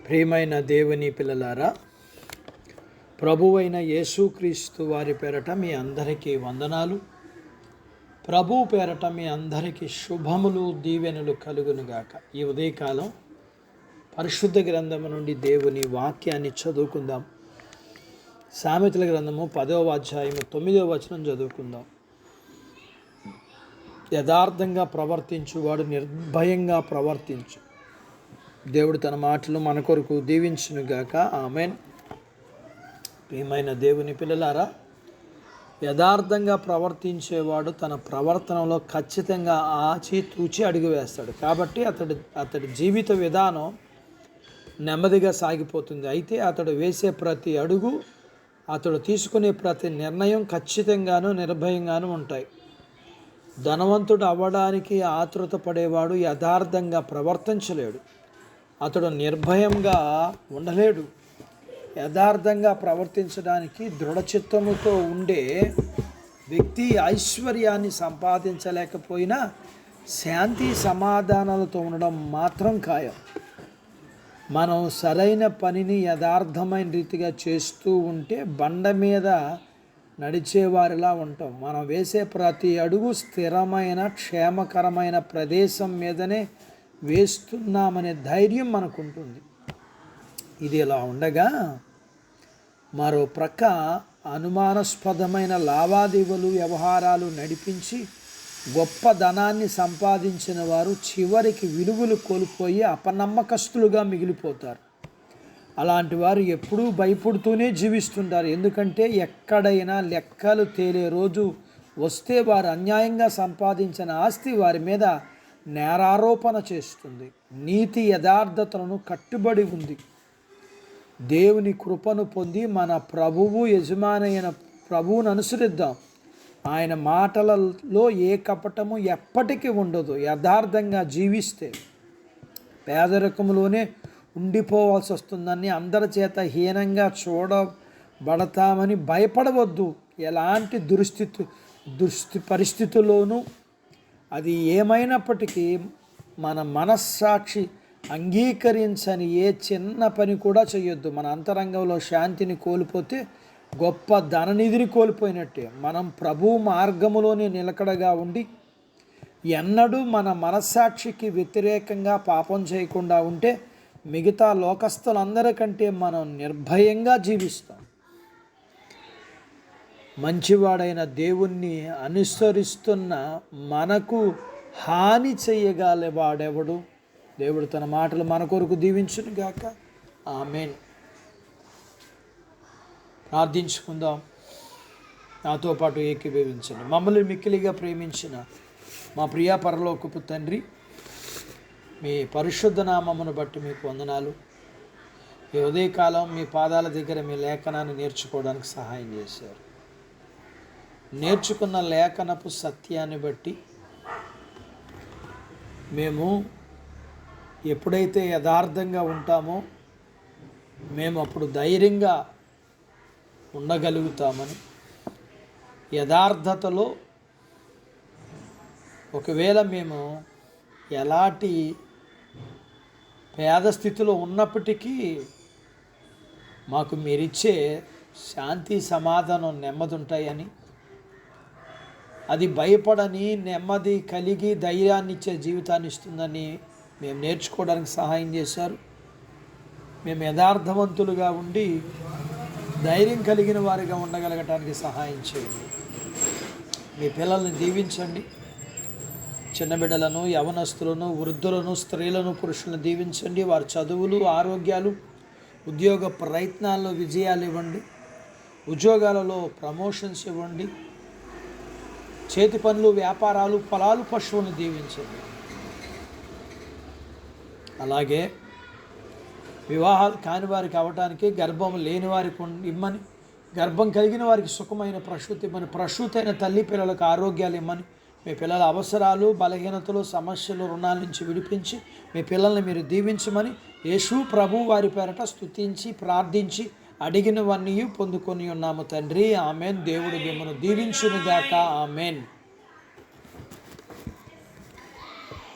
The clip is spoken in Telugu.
ప్రియమైన దేవుని పిల్లలారా, ప్రభువైన యేసుక్రీస్తు వారి పేరట మీ అందరికీ వందనాలు. ప్రభు పేరట మీ అందరికీ శుభములు, దీవెనలు కలుగునుగాక. ఈ ఉదయకాలం పరిశుద్ధ గ్రంథము నుండి దేవుని వాక్యాన్ని చదువుకుందాం. సామెతల గ్రంథము 10వ అధ్యాయము 9వ వచనం చదువుకుందాం. యథార్థంగా ప్రవర్తించువాడు నిర్భయంగా ప్రవర్తించు. దేవుడు తన మాటలు మన కొరకు దీవించునుగాక. ఆమెన్. ప్రియమైన దేవుని పిల్లలారా, యథార్థంగా ప్రవర్తించేవాడు తన ప్రవర్తనలో ఖచ్చితంగా ఆచితూచి అడుగు వేస్తాడు. కాబట్టి అతడి జీవిత విధానం నెమ్మదిగా సాగిపోతుంది. అయితే అతడు వేసే ప్రతి అడుగు, అతడు తీసుకునే ప్రతి నిర్ణయం ఖచ్చితంగాను నిర్భయంగాను ఉంటాయి. ధనవంతుడు అవ్వడానికి ఆతృత పడేవాడు యథార్థంగా ప్రవర్తించలేడు. అతడు నిర్భయంగా ఉండలేడు. యథార్థంగా ప్రవర్తించడానికి దృఢచిత్తముతో ఉండే వ్యక్తి ఐశ్వర్యాన్ని సంపాదించలేకపోయినా శాంతి సమాధానాలతో ఉండడం మాత్రం ఖాయం. మనం సరైన పనిని యథార్థమైన రీతిగా చేస్తూ ఉంటే బండ మీద నడిచేవారిలా ఉంటాం. మనం వేసే ప్రతి అడుగు స్థిరమైన క్షేమకరమైన ప్రదేశం మీదనే వేస్తున్నామనే ధైర్యం మనకుంటుంది. ఇది ఇలా ఉండగా మరో ప్రక్క అనుమానాస్పదమైన లావాదేవీలు వ్యవహారాలు నడిపించి గొప్ప ధనాన్ని సంపాదించిన వారు చివరికి విలువలు కోల్పోయి అపనమ్మకస్తులుగా మిగిలిపోతారు. అలాంటి వారు ఎప్పుడూ భయపడుతూనే జీవిస్తుంటారు. ఎందుకంటే ఎక్కడైనా లెక్కలు తేలే రోజు వస్తే వారు అన్యాయంగా సంపాదించిన ఆస్తి వారి మీద నేరారోపణ చేస్తుంది. నీతి యథార్థతలను కట్టుబడి ఉంది. దేవుని కృపను పొంది మన ప్రభువు యజమానైన ప్రభువును అనుసరిద్దాం. ఆయన మాటలలో ఏ కపటము ఎప్పటికీ ఉండదు. యథార్థంగా జీవిస్తే పేదరికంలోనే ఉండిపోవాల్సి వస్తుందని, అందరి చేత హీనంగా చూడబడతామని భయపడవద్దు. ఎలాంటి దుస్థితి పరిస్థితుల్లోనూ అది ఏమైనప్పటికీ మన మనస్సాక్షి అంగీకరించని ఏ చిన్న పని కూడా చేయొద్దు. మన అంతరంగంలో శాంతిని కోల్పోతే గొప్ప ధననిధిని కోల్పోయినట్టే. మనం ప్రభు మార్గములోనే నిలకడగా ఉండి ఎన్నడూ మన మనస్సాక్షికి వ్యతిరేకంగా పాపం చేయకుండా ఉంటే మిగతా లోకస్తులందరికంటే మనం నిర్భయంగా జీవిస్తాం. మంచివాడైన దేవుణ్ణి అనుసరిస్తున్న మనకు హాని చేయగలవాడెవడు? దేవుడు తన మాటలు మన కొరకు దీవించునుగాక. ఆమేన్. ప్రార్థించుకుందాం. నాతో పాటు ఏకీభవించండి. మమ్మల్ని మిక్కిలిగా ప్రేమించిన మా ప్రియ పరలోకపు తండ్రి, మీ పరిశుద్ధ నామమును బట్టి మీకు వందనాలు. ఈ ఉదయకాలం మీ పాదాల దగ్గర మీ లేఖనాన్ని నేర్చుకోవడానికి సహాయం చేశారు. నేర్చుకున్న లేఖనపు సత్యాన్ని బట్టి మేము ఎప్పుడైతే యథార్థంగా ఉంటామో మేము అప్పుడు ధైర్యంగా ఉండగలుగుతామని, యథార్థతలో ఒకవేళ మేము ఎలాంటి పేద స్థితిలో ఉన్నప్పటికీ మాకు మీరిచ్చే శాంతి సమాధానం నెమ్మది ఉంటాయని, అది భయపడని నెమ్మది కలిగి ధైర్యాన్ని ఇచ్చే జీవితాన్ని ఇస్తుందని మేము నేర్చుకోవడానికి సహాయం చేశారు. మేము యథార్థవంతులుగా ఉండి ధైర్యం కలిగిన వారిగా ఉండగలగటానికి సహాయం చేయండి. మీ పిల్లల్ని దీవించండి. చిన్న బిడ్డలను, యవనస్తులను, వృద్ధులను, స్త్రీలను, పురుషులను దీవించండి. వారి చదువులు, ఆరోగ్యాలు, ఉద్యోగ ప్రయత్నాల్లో విజయాలు ఇవ్వండి. ఉద్యోగాలలో ప్రమోషన్స్ ఇవ్వండి. చేతి పనులు, వ్యాపారాలు, పొలాలు, పశువులను దీవించండి. అలాగే వివాహాలు కాని వారికి అవ్వటానికి, గర్భం లేని వారికి ఇమ్మని, గర్భం కలిగిన వారికి సుఖమైన ప్రసూతి ఇమ్మని, ప్రసూతైన తల్లి పిల్లలకు ఆరోగ్యాలు ఇమ్మని, మీ పిల్లల అవసరాలు, బలహీనతలు, సమస్యలు, రుణాల నుంచి విడిపించి మీ పిల్లల్ని మీరు దీవించమని యేసు ప్రభు వారి పేరట స్తుతించి ప్రార్థించి అడిగినవన్నీ పొందుకొని ఉన్నాము తండ్రి. ఆమెన్. దేవుడు మిమ్మల్ని దీవించునుగాక. ఆమెన్.